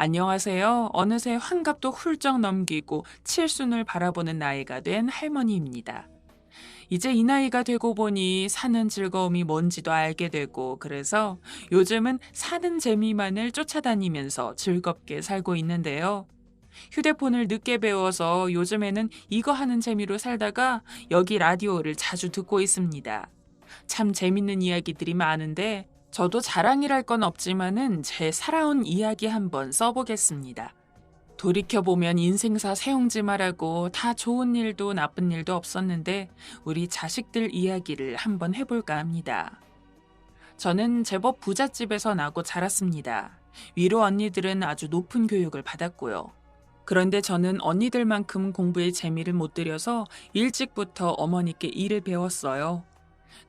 안녕하세요. 어느새 환갑도 훌쩍 넘기고 칠순을 바라보는 나이가 된 할머니입니다. 이제 이 나이가 되고 보니 사는 즐거움이 뭔지도 알게 되고 그래서 요즘은 사는 재미만을 쫓아다니면서 즐겁게 살고 있는데요. 휴대폰을 늦게 배워서 요즘에는 이거 하는 재미로 살다가 여기 라디오를 자주 듣고 있습니다. 참 재밌는 이야기들이 많은데 저도 자랑이랄 건 없지만은 제 살아온 이야기 한번 써보겠습니다. 돌이켜보면 인생사 세옹지마라고 다 좋은 일도 나쁜 일도 없었는데 우리 자식들 이야기를 한번 해볼까 합니다. 저는 제법 부잣집에서 나고 자랐습니다. 위로 언니들은 아주 높은 교육을 받았고요. 그런데 저는 언니들만큼 공부에 재미를 못 들여서 일찍부터 어머니께 일을 배웠어요.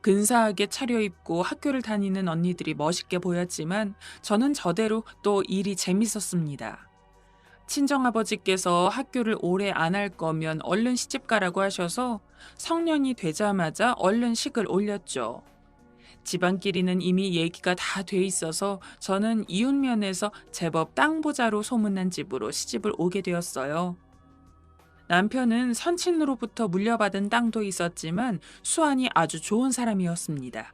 근사하게 차려입고 학교를 다니는 언니들이 멋있게 보였지만 저는 저대로 또 일이 재밌었습니다. 친정아버지께서 학교를 오래 안 할 거면 얼른 시집가라고 하셔서 성년이 되자마자 얼른 식을 올렸죠. 집안끼리는 이미 얘기가 다 돼 있어서 저는 이웃면에서 제법 땅부자로 소문난 집으로 시집을 오게 되었어요. 남편은 선친으로부터 물려받은 땅도 있었지만 수완이 아주 좋은 사람이었습니다.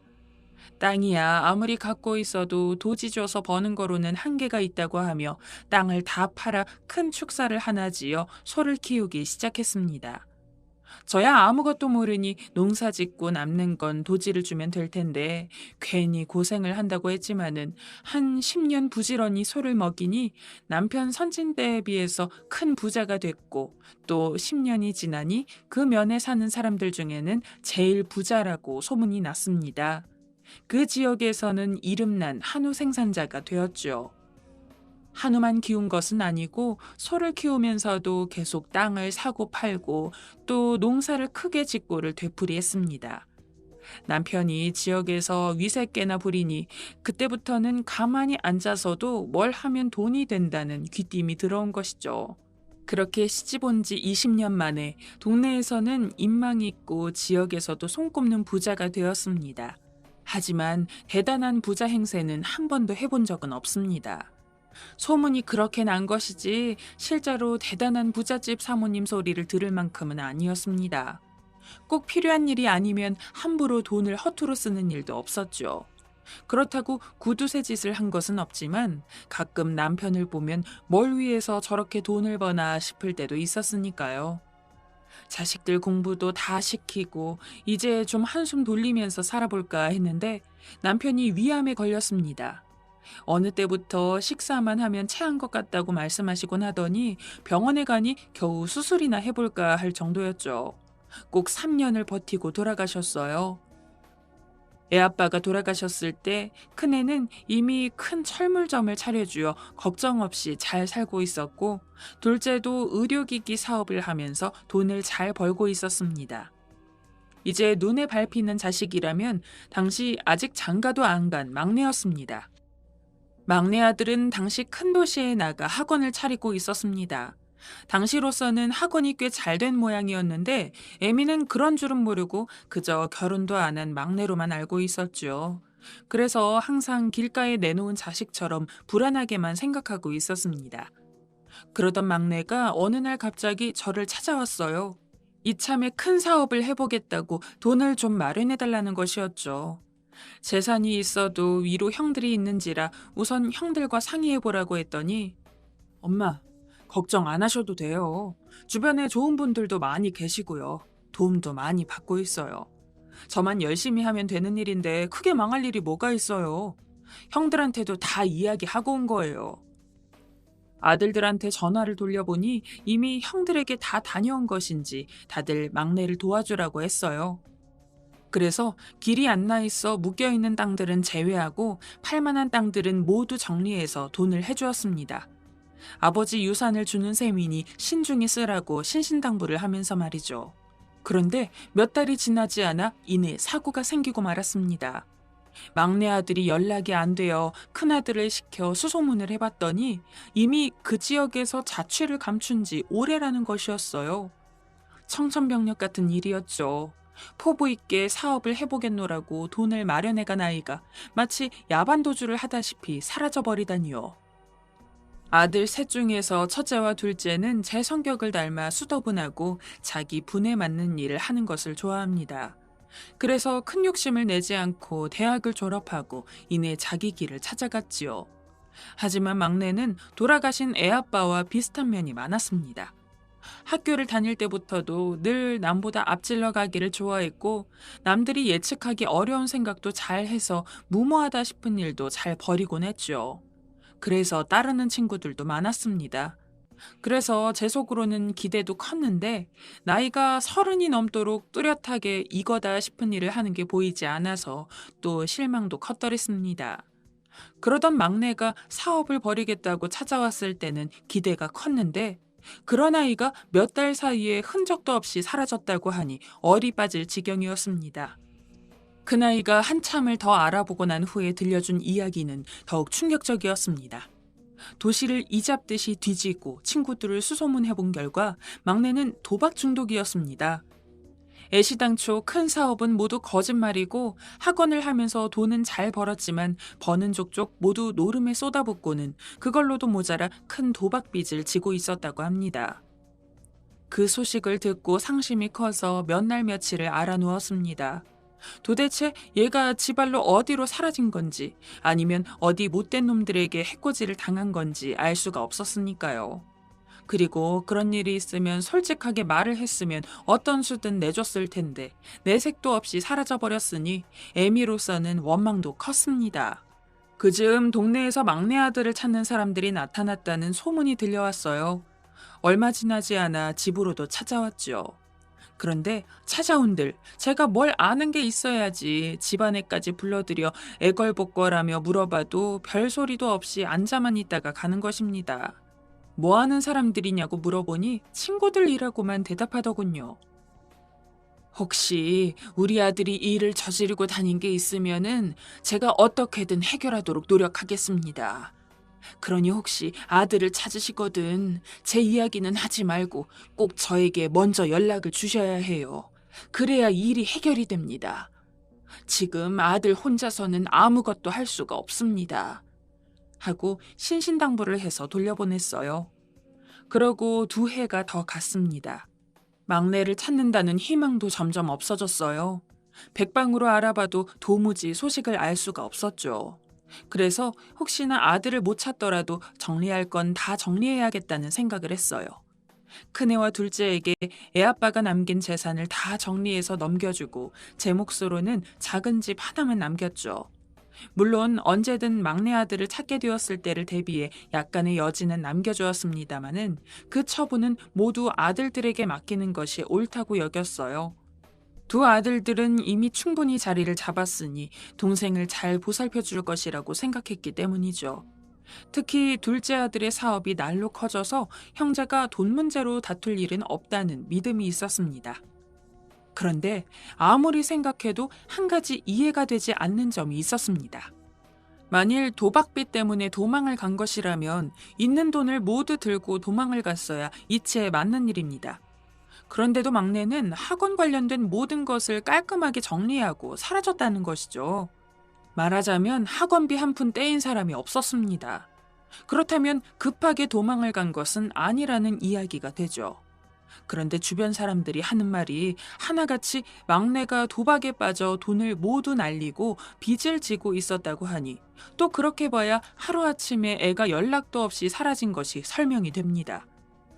땅이야 아무리 갖고 있어도 도지 줘서 버는 거로는 한계가 있다고 하며 땅을 다 팔아 큰 축사를 하나 지어 소를 키우기 시작했습니다. 저야 아무것도 모르니 농사 짓고 남는 건 도지를 주면 될 텐데 괜히 고생을 한다고 했지만은 한 10년 부지런히 소를 먹이니 남편 선진 때에 비해서 큰 부자가 됐고 또 10년이 지나니 그 면에 사는 사람들 중에는 제일 부자라고 소문이 났습니다. 그 지역에서는 이름난 한우 생산자가 되었죠. 한우만 키운 것은 아니고 소를 키우면서도 계속 땅을 사고 팔고 또 농사를 크게 짓고를 되풀이했습니다. 남편이 지역에서 위세께나 부리니 그때부터는 가만히 앉아서도 뭘 하면 돈이 된다는 귀띔이 들어온 것이죠. 그렇게 시집 온 지 20년 만에 동네에서는 인망 있고 지역에서도 손꼽는 부자가 되었습니다. 하지만 대단한 부자 행세는 한 번도 해본 적은 없습니다. 소문이 그렇게 난 것이지 실제로 대단한 부잣집 사모님 소리를 들을 만큼은 아니었습니다. 꼭 필요한 일이 아니면 함부로 돈을 허투루 쓰는 일도 없었죠. 그렇다고 구두쇠 짓을 한 것은 없지만 가끔 남편을 보면 뭘 위해서 저렇게 돈을 버나 싶을 때도 있었으니까요. 자식들 공부도 다 시키고 이제 좀 한숨 돌리면서 살아볼까 했는데 남편이 위암에 걸렸습니다. 어느 때부터 식사만 하면 체한 것 같다고 말씀하시곤 하더니 병원에 가니 겨우 수술이나 해볼까 할 정도였죠. 꼭 3년을 버티고 돌아가셨어요. 애아빠가 돌아가셨을 때 큰애는 이미 큰 철물점을 차려주어 걱정 없이 잘 살고 있었고 둘째도 의료기기 사업을 하면서 돈을 잘 벌고 있었습니다. 이제 눈에 밟히는 자식이라면 당시 아직 장가도 안 간 막내였습니다. 막내 아들은 당시 큰 도시에 나가 학원을 차리고 있었습니다. 당시로서는 학원이 꽤 잘 된 모양이었는데 애미는 그런 줄은 모르고 그저 결혼도 안 한 막내로만 알고 있었죠. 그래서 항상 길가에 내놓은 자식처럼 불안하게만 생각하고 있었습니다. 그러던 막내가 어느 날 갑자기 저를 찾아왔어요. 이참에 큰 사업을 해보겠다고 돈을 좀 마련해달라는 것이었죠. 재산이 있어도 위로 형들이 있는지라 우선 형들과 상의해보라고 했더니 엄마, 걱정 안 하셔도 돼요. 주변에 좋은 분들도 많이 계시고요. 도움도 많이 받고 있어요. 저만 열심히 하면 되는 일인데 크게 망할 일이 뭐가 있어요. 형들한테도 다 이야기하고 온 거예요. 아들들한테 전화를 돌려보니 이미 형들에게 다 다녀온 것인지 다들 막내를 도와주라고 했어요. 그래서 길이 안 나 있어 묶여있는 땅들은 제외하고 팔만한 땅들은 모두 정리해서 돈을 해주었습니다. 아버지 유산을 주는 셈이니 신중히 쓰라고 신신당부를 하면서 말이죠. 그런데 몇 달이 지나지 않아 이내 사고가 생기고 말았습니다. 막내 아들이 연락이 안 되어 큰아들을 시켜 수소문을 해봤더니 이미 그 지역에서 자취를 감춘 지 오래라는 것이었어요. 청천벽력 같은 일이었죠. 포부 있게 사업을 해보겠노라고 돈을 마련해간 아이가 마치 야반도주를 하다시피 사라져버리다니요. 아들 셋 중에서 첫째와 둘째는 제 성격을 닮아 수더분하고 자기 분에 맞는 일을 하는 것을 좋아합니다. 그래서 큰 욕심을 내지 않고 대학을 졸업하고 이내 자기 길을 찾아갔지요. 하지만 막내는 돌아가신 애아빠와 비슷한 면이 많았습니다. 학교를 다닐 때부터도 늘 남보다 앞질러 가기를 좋아했고 남들이 예측하기 어려운 생각도 잘 해서 무모하다 싶은 일도 잘 버리곤 했죠. 그래서 따르는 친구들도 많았습니다. 그래서 제 속으로는 기대도 컸는데 나이가 30이 넘도록 뚜렷하게 이거다 싶은 일을 하는 게 보이지 않아서 또 실망도 컸더랬습니다. 그러던 막내가 사업을 벌이겠다고 찾아왔을 때는 기대가 컸는데 그런 아이가 몇 달 사이에 흔적도 없이 사라졌다고 하니 얼이 빠질 지경이었습니다. 그 나이가 한참을 더 알아보고 난 후에 들려준 이야기는 더욱 충격적이었습니다. 도시를 이잡듯이 뒤지고 친구들을 수소문해 본 결과 막내는 도박 중독이었습니다. 애시당초 큰 사업은 모두 거짓말이고 학원을 하면서 돈은 잘 벌었지만 버는 족족 모두 노름에 쏟아붓고는 그걸로도 모자라 큰 도박빚을 지고 있었다고 합니다. 그 소식을 듣고 상심이 커서 몇 날 며칠을 알아누웠습니다. 도대체 얘가 지발로 어디로 사라진 건지 아니면 어디 못된 놈들에게 해코지를 당한 건지 알 수가 없었으니까요. 그리고 그런 일이 있으면 솔직하게 말을 했으면 어떤 수든 내줬을 텐데 내색도 없이 사라져버렸으니 애미로서는 원망도 컸습니다. 그 즈음 동네에서 막내 아들을 찾는 사람들이 나타났다는 소문이 들려왔어요. 얼마 지나지 않아 집으로도 찾아왔죠. 그런데 찾아온들 제가 뭘 아는 게 있어야지 집안에까지 불러들여 애걸복걸하며 물어봐도 별소리도 없이 앉아만 있다가 가는 것입니다. 뭐 하는 사람들이냐고 물어보니 친구들이라고만 대답하더군요. 혹시 우리 아들이 이 일을 저지르고 다닌 게 있으면은 제가 어떻게든 해결하도록 노력하겠습니다. 그러니 혹시 아들을 찾으시거든 제 이야기는 하지 말고 꼭 저에게 먼저 연락을 주셔야 해요. 그래야 일이 해결이 됩니다. 지금 아들 혼자서는 아무것도 할 수가 없습니다. 하고 신신당부를 해서 돌려보냈어요. 그러고 2해가 더 갔습니다. 막내를 찾는다는 희망도 점점 없어졌어요. 백방으로 알아봐도 도무지 소식을 알 수가 없었죠. 그래서 혹시나 아들을 못 찾더라도 정리할 건 다 정리해야겠다는 생각을 했어요. 큰애와 둘째에게 애아빠가 남긴 재산을 다 정리해서 넘겨주고 제 몫으로는 작은 집 하나만 남겼죠. 물론 언제든 막내 아들을 찾게 되었을 때를 대비해 약간의 여지는 남겨주었습니다마는 그 처분은 모두 아들들에게 맡기는 것이 옳다고 여겼어요. 2 아들들은 이미 충분히 자리를 잡았으니 동생을 잘 보살펴 줄 것이라고 생각했기 때문이죠. 특히 둘째 아들의 사업이 날로 커져서 형제가 돈 문제로 다툴 일은 없다는 믿음이 있었습니다. 그런데 아무리 생각해도 한 가지 이해가 되지 않는 점이 있었습니다. 만일 도박빚 때문에 도망을 간 것이라면 있는 돈을 모두 들고 도망을 갔어야 이치에 맞는 일입니다. 그런데도 막내는 학원 관련된 모든 것을 깔끔하게 정리하고 사라졌다는 것이죠. 말하자면 학원비 한 푼 떼인 사람이 없었습니다. 그렇다면 급하게 도망을 간 것은 아니라는 이야기가 되죠. 그런데 주변 사람들이 하는 말이 하나같이 막내가 도박에 빠져 돈을 모두 날리고 빚을 지고 있었다고 하니 또 그렇게 봐야 하루아침에 애가 연락도 없이 사라진 것이 설명이 됩니다.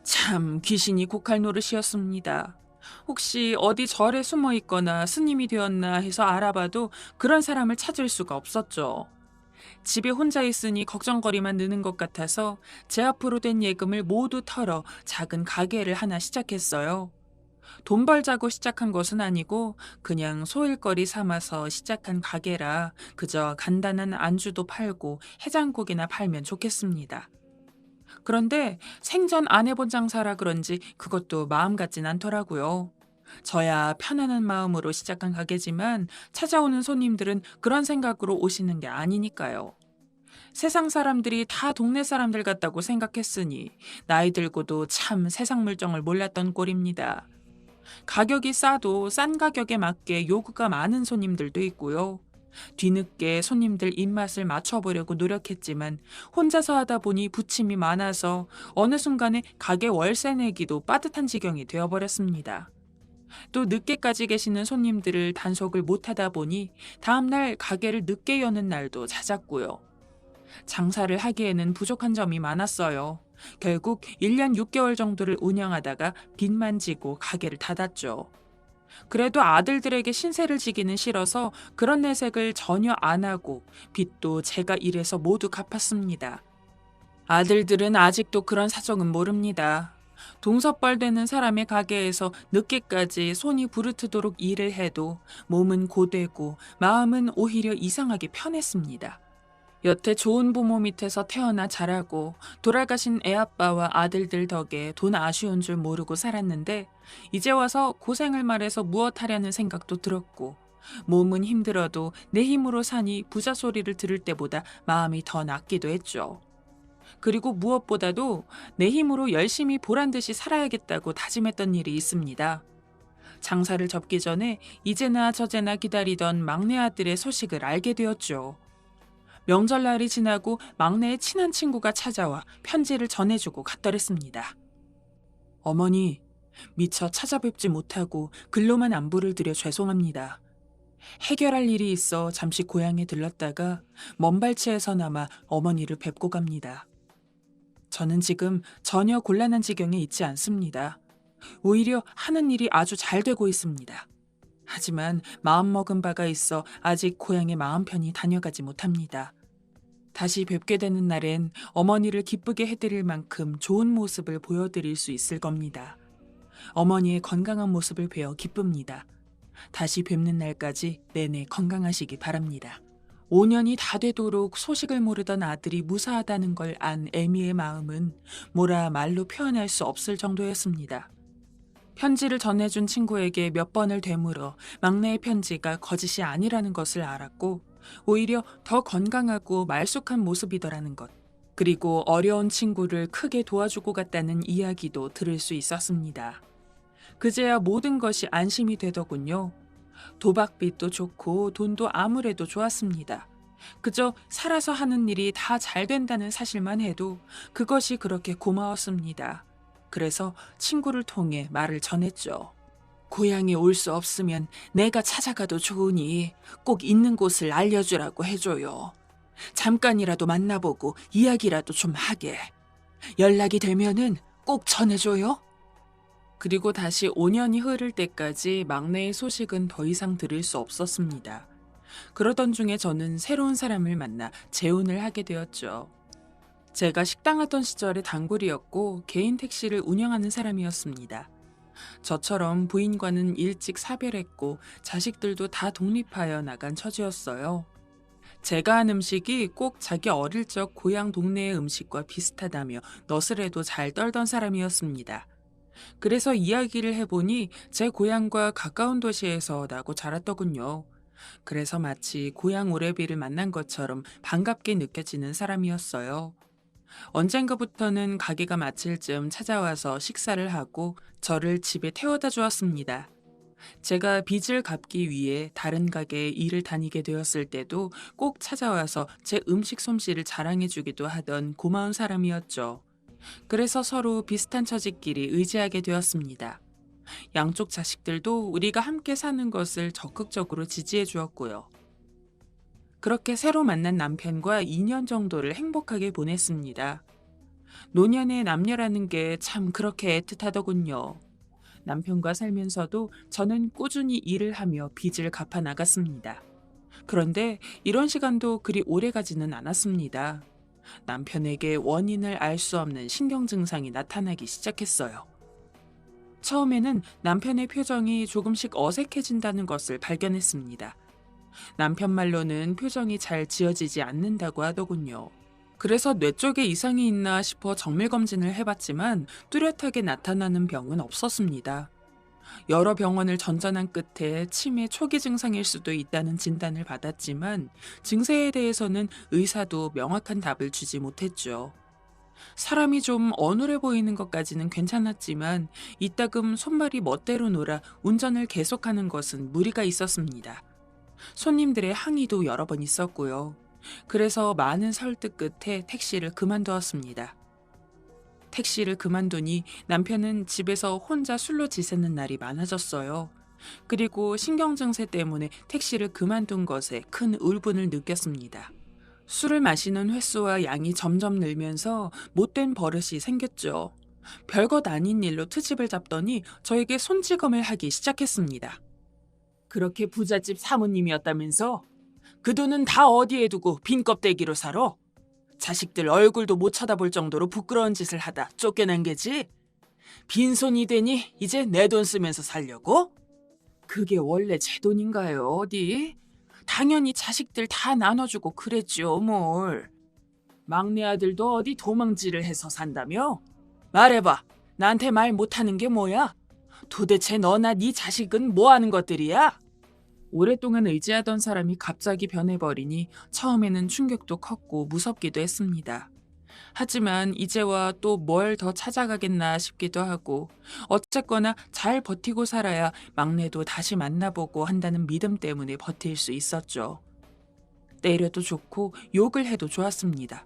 참 귀신이 곡할 노릇이었습니다. 혹시 어디 절에 숨어 있거나 스님이 되었나 해서 알아봐도 그런 사람을 찾을 수가 없었죠. 집에 혼자 있으니 걱정거리만 느는 것 같아서 제 앞으로 된 예금을 모두 털어 작은 가게를 하나 시작했어요. 돈 벌자고 시작한 것은 아니고 그냥 소일거리 삼아서 시작한 가게라 그저 간단한 안주도 팔고 해장국이나 팔면 좋겠습니다. 그런데 생전 안 해본 장사라 그런지 그것도 마음 같진 않더라고요. 저야 편안한 마음으로 시작한 가게지만 찾아오는 손님들은 그런 생각으로 오시는 게 아니니까요. 세상 사람들이 다 동네 사람들 같다고 생각했으니 나이 들고도 참 세상 물정을 몰랐던 꼴입니다. 가격이 싸도 싼 가격에 맞게 요구가 많은 손님들도 있고요. 뒤늦게 손님들 입맛을 맞춰보려고 노력했지만 혼자서 하다 보니 부침이 많아서 어느 순간에 가게 월세 내기도 빠듯한 지경이 되어버렸습니다. 또 늦게까지 계시는 손님들을 단속을 못하다 보니 다음날 가게를 늦게 여는 날도 잦았고요. 장사를 하기에는 부족한 점이 많았어요. 결국 1년 6개월 정도를 운영하다가 빚만 지고 가게를 닫았죠. 그래도 아들들에게 신세를 지기는 싫어서 그런 내색을 전혀 안 하고 빚도 제가 일해서 모두 갚았습니다. 아들들은 아직도 그런 사정은 모릅니다. 동서벌되는 사람의 가게에서 늦게까지 손이 부르트도록 일을 해도 몸은 고되고 마음은 오히려 이상하게 편했습니다. 여태 좋은 부모 밑에서 태어나 자라고 돌아가신 애아빠와 아들들 덕에 돈 아쉬운 줄 모르고 살았는데 이제 와서 고생을 말해서 무엇하려는 생각도 들었고 몸은 힘들어도 내 힘으로 사니 부자 소리를 들을 때보다 마음이 더 낫기도 했죠. 그리고 무엇보다도 내 힘으로 열심히 보란듯이 살아야겠다고 다짐했던 일이 있습니다. 장사를 접기 전에 이제나 저제나 기다리던 막내 아들의 소식을 알게 되었죠. 명절날이 지나고 막내의 친한 친구가 찾아와 편지를 전해주고 갔더랬습니다. 어머니, 미처 찾아뵙지 못하고 글로만 안부를 드려 죄송합니다. 해결할 일이 있어 잠시 고향에 들렀다가 먼 발치에서나마 어머니를 뵙고 갑니다. 저는 지금 전혀 곤란한 지경에 있지 않습니다. 오히려 하는 일이 아주 잘 되고 있습니다. 하지만 마음먹은 바가 있어 아직 고향에 마음 편히 다녀가지 못합니다. 다시 뵙게 되는 날엔 어머니를 기쁘게 해드릴 만큼 좋은 모습을 보여드릴 수 있을 겁니다. 어머니의 건강한 모습을 뵈어 기쁩니다. 다시 뵙는 날까지 내내 건강하시기 바랍니다. 5년이 다 되도록 소식을 모르던 아들이 무사하다는 걸 안 애미의 마음은 뭐라 말로 표현할 수 없을 정도였습니다. 편지를 전해준 친구에게 몇 번을 되물어 막내의 편지가 거짓이 아니라는 것을 알았고 오히려 더 건강하고 말쑥한 모습이더라는 것, 그리고 어려운 친구를 크게 도와주고 갔다는 이야기도 들을 수 있었습니다. 그제야 모든 것이 안심이 되더군요. 도박빚도 좋고 돈도 아무래도 좋았습니다. 그저 살아서 하는 일이 다 잘 된다는 사실만 해도 그것이 그렇게 고마웠습니다. 그래서 친구를 통해 말을 전했죠. 고향에 올 수 없으면 내가 찾아가도 좋으니 꼭 있는 곳을 알려주라고 해줘요. 잠깐이라도 만나보고 이야기라도 좀 하게. 연락이 되면은 꼭 전해줘요. 그리고 다시 5년이 흐를 때까지 막내의 소식은 더 이상 들을 수 없었습니다. 그러던 중에 저는 새로운 사람을 만나 재혼을 하게 되었죠. 제가 식당 하던 시절의 단골이었고 개인 택시를 운영하는 사람이었습니다. 저처럼 부인과는 일찍 사별했고 자식들도 다 독립하여 나간 처지였어요. 제가 한 음식이 꼭 자기 어릴 적 고향 동네의 음식과 비슷하다며 너스레도 잘 떨던 사람이었습니다. 그래서 이야기를 해보니 제 고향과 가까운 도시에서 나고 자랐더군요. 그래서 마치 고향 오래비를 만난 것처럼 반갑게 느껴지는 사람이었어요. 언젠가부터는 가게가 마칠 즈음 찾아와서 식사를 하고 저를 집에 태워다 주었습니다. 제가 빚을 갚기 위해 다른 가게에 일을 다니게 되었을 때도 꼭 찾아와서 제 음식 솜씨를 자랑해 주기도 하던 고마운 사람이었죠. 그래서 서로 비슷한 처지끼리 의지하게 되었습니다. 양쪽 자식들도 우리가 함께 사는 것을 적극적으로 지지해 주었고요. 그렇게 새로 만난 남편과 2년 정도를 행복하게 보냈습니다. 노년의 남녀라는 게 참 그렇게 애틋하더군요. 남편과 살면서도 저는 꾸준히 일을 하며 빚을 갚아 나갔습니다. 그런데 이런 시간도 그리 오래 가지는 않았습니다. 남편에게 원인을 알 수 없는 신경 증상이 나타나기 시작했어요. 처음에는 남편의 표정이 조금씩 어색해진다는 것을 발견했습니다. 남편 말로는 표정이 잘 지어지지 않는다고 하더군요. 그래서 뇌 쪽에 이상이 있나 싶어 정밀검진을 해봤지만 뚜렷하게 나타나는 병은 없었습니다. 여러 병원을 전전한 끝에 치매 초기 증상일 수도 있다는 진단을 받았지만 증세에 대해서는 의사도 명확한 답을 주지 못했죠. 사람이 좀 어눌해 보이는 것까지는 괜찮았지만 이따금 손발이 멋대로 놀아 운전을 계속하는 것은 무리가 있었습니다. 손님들의 항의도 여러 번 있었고요. 그래서 많은 설득 끝에 택시를 그만두었습니다. 택시를 그만두니 남편은 집에서 혼자 술로 지새는 날이 많아졌어요. 그리고 신경증세 때문에 택시를 그만둔 것에 큰 울분을 느꼈습니다. 술을 마시는 횟수와 양이 점점 늘면서 못된 버릇이 생겼죠. 별것 아닌 일로 트집을 잡더니 저에게 손찌검을 하기 시작했습니다. 그렇게 부잣집 사모님이었다면서? 그 돈은 다 어디에 두고 빈 껍데기로 살아? 자식들 얼굴도 못 쳐다볼 정도로 부끄러운 짓을 하다 쫓겨난 게지? 빈손이 되니 이제 내 돈 쓰면서 살려고? 그게 원래 제 돈인가요, 어디? 당연히 자식들 다 나눠주고 그랬죠, 뭘. 막내 아들도 어디 도망질을 해서 산다며? 말해봐, 나한테 말 못하는 게 뭐야? 도대체 너나 네 자식은 뭐 하는 것들이야? 오랫동안 의지하던 사람이 갑자기 변해버리니 처음에는 충격도 컸고 무섭기도 했습니다. 하지만 이제와 또 뭘 더 찾아가겠나 싶기도 하고 어쨌거나 잘 버티고 살아야 막내도 다시 만나보고 한다는 믿음 때문에 버틸 수 있었죠. 때려도 좋고 욕을 해도 좋았습니다.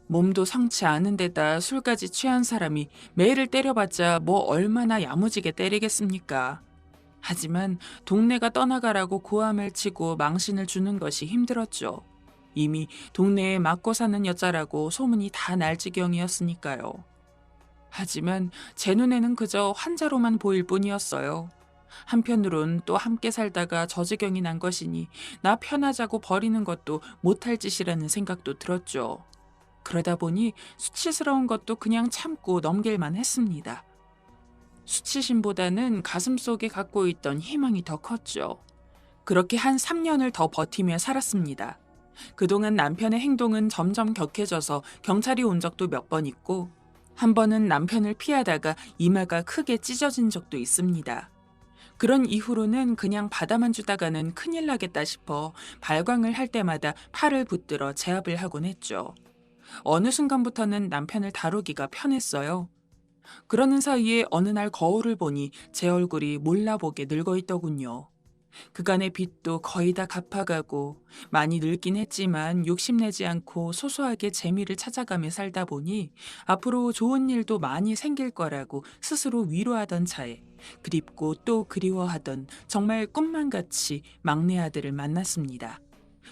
몸도 성치 않은 데다 술까지 취한 사람이 매를 때려봤자 뭐 얼마나 야무지게 때리겠습니까? 하지만 동네가 떠나가라고 고함을 치고 망신을 주는 것이 힘들었죠. 이미 동네에 맞고 사는 여자라고 소문이 다 날 지경이었으니까요. 하지만 제 눈에는 그저 환자로만 보일 뿐이었어요. 한편으론 또 함께 살다가 저 지경이 난 것이니 나 편하자고 버리는 것도 못할 짓이라는 생각도 들었죠. 그러다 보니 수치스러운 것도 그냥 참고 넘길만 했습니다. 수치심보다는 가슴속에 갖고 있던 희망이 더 컸죠. 그렇게 한 3년을 더 버티며 살았습니다. 그동안 남편의 행동은 점점 격해져서 경찰이 온 적도 몇 번 있고 한 번은 남편을 피하다가 이마가 크게 찢어진 적도 있습니다. 그런 이후로는 그냥 받아만 주다가는 큰일 나겠다 싶어 발광을 할 때마다 팔을 붙들어 제압을 하곤 했죠. 어느 순간부터는 남편을 다루기가 편했어요. 그러는 사이에 어느 날 거울을 보니 제 얼굴이 몰라보게 늙어 있더군요. 그간의 빚도 거의 다 갚아가고 많이 늙긴 했지만 욕심내지 않고 소소하게 재미를 찾아가며 살다 보니 앞으로 좋은 일도 많이 생길 거라고 스스로 위로하던 차에 그립고 또 그리워하던 정말 꿈만 같이 막내 아들을 만났습니다.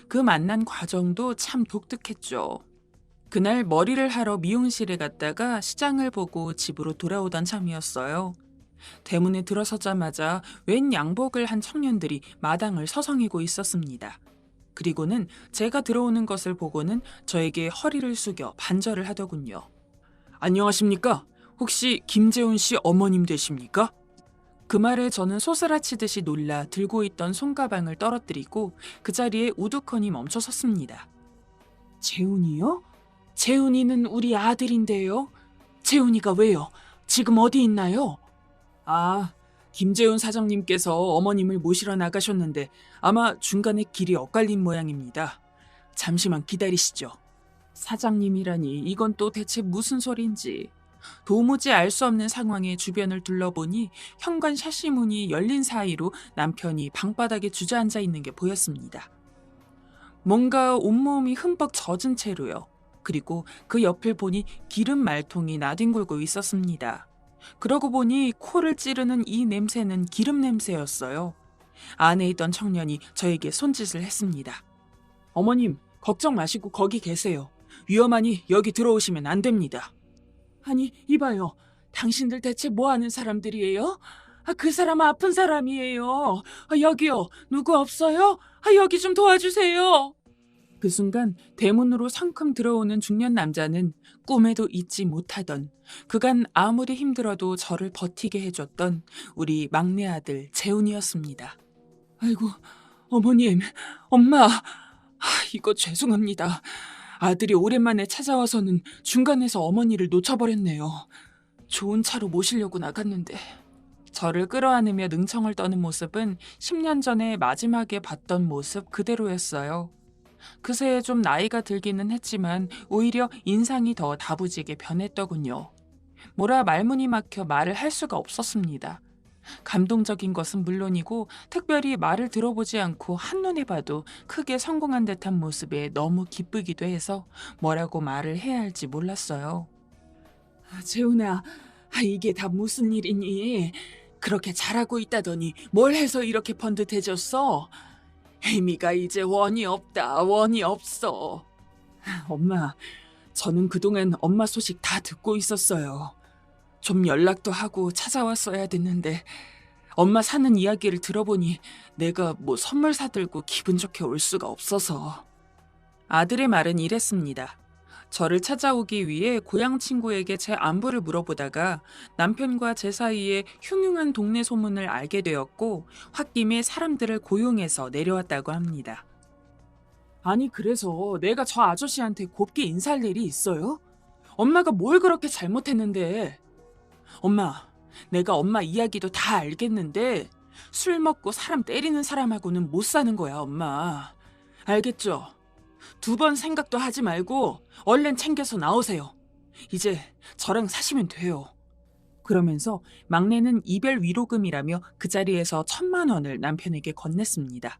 그 만난 과정도 참 독특했죠. 그날 머리를 하러 미용실에 갔다가 시장을 보고 집으로 돌아오던 참이었어요. 대문에 들어서자마자 웬 양복을 한 청년들이 마당을 서성이고 있었습니다. 그리고는 제가 들어오는 것을 보고는 저에게 허리를 숙여 반절을 하더군요. 안녕하십니까? 혹시 김재훈 씨 어머님 되십니까? 그 말에 저는 소스라치듯이 놀라 들고 있던 손가방을 떨어뜨리고 그 자리에 우두커니 멈춰섰습니다. 재훈이요? 재훈이는 우리 아들인데요. 재훈이가 왜요? 지금 어디 있나요? 아, 김재훈 사장님께서 어머님을 모시러 나가셨는데 아마 중간에 길이 엇갈린 모양입니다. 잠시만 기다리시죠. 사장님이라니 이건 또 대체 무슨 소린지. 도무지 알 수 없는 상황에 주변을 둘러보니 현관 샤시문이 열린 사이로 남편이 방바닥에 주저앉아 있는 게 보였습니다. 뭔가 온몸이 흠뻑 젖은 채로요. 그리고 그 옆을 보니 기름 말통이 나뒹굴고 있었습니다. 그러고 보니 코를 찌르는 이 냄새는 기름 냄새였어요. 안에 있던 청년이 저에게 손짓을 했습니다. 어머님, 걱정 마시고 거기 계세요. 위험하니 여기 들어오시면 안 됩니다. 아니, 이봐요. 당신들 대체 뭐 하는 사람들이에요? 그 사람 아픈 사람이에요. 여기요. 누구 없어요? 여기 좀 도와주세요. 그 순간 대문으로 성큼 들어오는 중년 남자는 꿈에도 잊지 못하던 그간 아무리 힘들어도 저를 버티게 해줬던 우리 막내 아들 재훈이었습니다. 아이고, 어머님, 엄마, 이거 죄송합니다. 아들이 오랜만에 찾아와서는 중간에서 어머니를 놓쳐버렸네요. 좋은 차로 모시려고 나갔는데. 저를 끌어안으며 능청을 떠는 모습은 10년 전에 마지막에 봤던 모습 그대로였어요. 그새 좀 나이가 들기는 했지만 오히려 인상이 더 다부지게 변했더군요. 뭐라 말문이 막혀 말을 할 수가 없었습니다. 감동적인 것은 물론이고 특별히 말을 들어보지 않고 한눈에 봐도 크게 성공한 듯한 모습에 너무 기쁘기도 해서 뭐라고 말을 해야 할지 몰랐어요. 재훈아, 이게 다 무슨 일이니? 그렇게 잘하고 있다더니 뭘 해서 이렇게 번듯해졌어? 혜미가 이제 원이 없다, 원이 없어. 엄마, 저는 그동안 엄마 소식 다 듣고 있었어요. 좀 연락도 하고 찾아왔어야 됐는데 엄마 사는 이야기를 들어보니 내가 뭐 선물 사들고 기분 좋게 올 수가 없어서. 아들의 말은 이랬습니다. 저를 찾아오기 위해 고향 친구에게 제 안부를 물어보다가 남편과 제 사이에 흉흉한 동네 소문을 알게 되었고 홧김에 사람들을 고용해서 내려왔다고 합니다. 아니 그래서 내가 저 아저씨한테 곱게 인사할 일이 있어요? 엄마가 뭘 그렇게 잘못했는데. 엄마, 내가 엄마 이야기도 다 알겠는데 술 먹고 사람 때리는 사람하고는 못 사는 거야, 엄마. 알겠죠? 2번 생각도 하지 말고 얼른 챙겨서 나오세요. 이제 저랑 사시면 돼요. 그러면서 막내는 이별 위로금이라며 그 자리에서 1,000만 원을 남편에게 건넸습니다.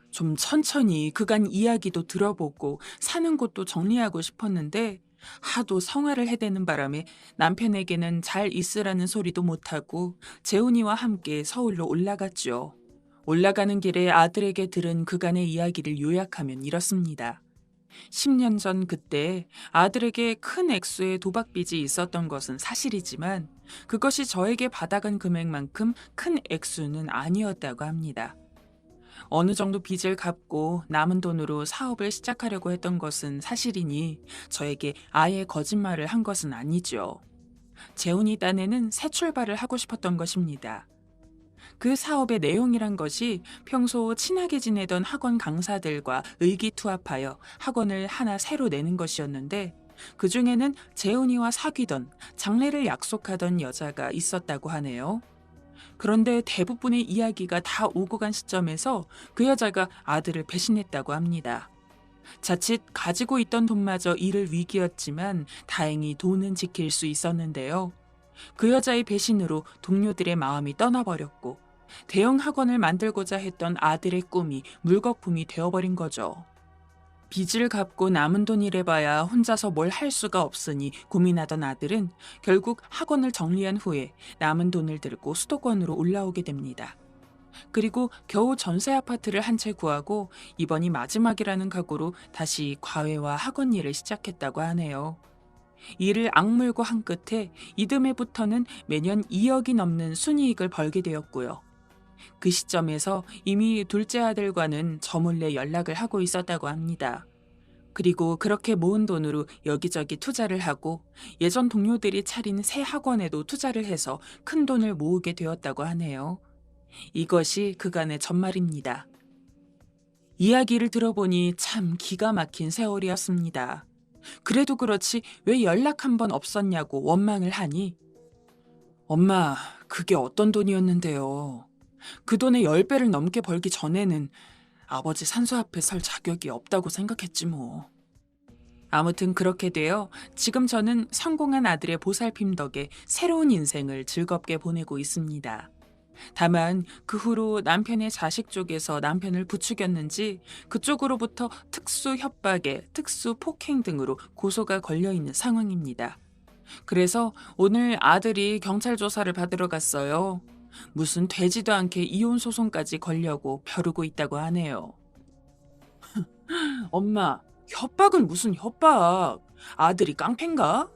좀 천천히 그간 이야기도 들어보고 사는 곳도 정리하고 싶었는데 하도 성화를 해대는 바람에 남편에게는 잘 있으라는 소리도 못하고 재훈이와 함께 서울로 올라갔죠. 올라가는 길에 아들에게 들은 그간의 이야기를 요약하면 이렇습니다. 10년 전 그때 아들에게 큰 액수의 도박빚이 있었던 것은 사실이지만 그것이 저에게 받아간 금액만큼 큰 액수는 아니었다고 합니다. 어느 정도 빚을 갚고 남은 돈으로 사업을 시작하려고 했던 것은 사실이니 저에게 아예 거짓말을 한 것은 아니죠. 재훈이 딴에는 새 출발을 하고 싶었던 것입니다. 그 사업의 내용이란 것이 평소 친하게 지내던 학원 강사들과 의기투합하여 학원을 하나 새로 내는 것이었는데 그중에는 재훈이와 사귀던 장래를 약속하던 여자가 있었다고 하네요. 그런데 대부분의 이야기가 다 오고 간 시점에서 그 여자가 아들을 배신했다고 합니다. 자칫 가지고 있던 돈마저 잃을 위기였지만 다행히 돈은 지킬 수 있었는데요. 그 여자의 배신으로 동료들의 마음이 떠나버렸고 대형 학원을 만들고자 했던 아들의 꿈이 물거품이 되어버린 거죠. 빚을 갚고 남은 돈 일해봐야 혼자서 뭘 할 수가 없으니 고민하던 아들은 결국 학원을 정리한 후에 남은 돈을 들고 수도권으로 올라오게 됩니다. 그리고 겨우 전세 아파트를 한 채 구하고 이번이 마지막이라는 각오로 다시 과외와 학원 일을 시작했다고 하네요. 이를 악물고 한 끝에 이듬해부터는 매년 2억이 넘는 순이익을 벌게 되었고요. 그 시점에서 이미 둘째 아들과는 저 몰래 연락을 하고 있었다고 합니다. 그리고 그렇게 모은 돈으로 여기저기 투자를 하고 예전 동료들이 차린 새 학원에도 투자를 해서 큰 돈을 모으게 되었다고 하네요. 이것이 그간의 전말입니다. 이야기를 들어보니 참 기가 막힌 세월이었습니다. 그래도 그렇지 왜 연락 한 번 없었냐고 원망을 하니 엄마, 그게 어떤 돈이었는데요. 그 돈의 10배를 넘게 벌기 전에는 아버지 산소 앞에 설 자격이 없다고 생각했지 뭐. 아무튼 그렇게 되어 지금 저는 성공한 아들의 보살핌 덕에 새로운 인생을 즐겁게 보내고 있습니다. 다만 그 후로 남편의 자식 쪽에서 남편을 부추겼는지 그쪽으로부터 특수 협박에 특수 폭행 등으로 고소가 걸려있는 상황입니다. 그래서 오늘 아들이 경찰 조사를 받으러 갔어요. 무슨 되지도 않게 이혼 소송까지 걸려고 벼르고 있다고 하네요. 엄마, 협박은 무슨 협박? 아들이 깡패인가?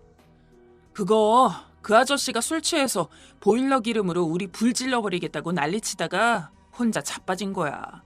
그거 그 아저씨가 술 취해서 보일러 기름으로 우리 불 질러버리겠다고 난리치다가 혼자 자빠진 거야.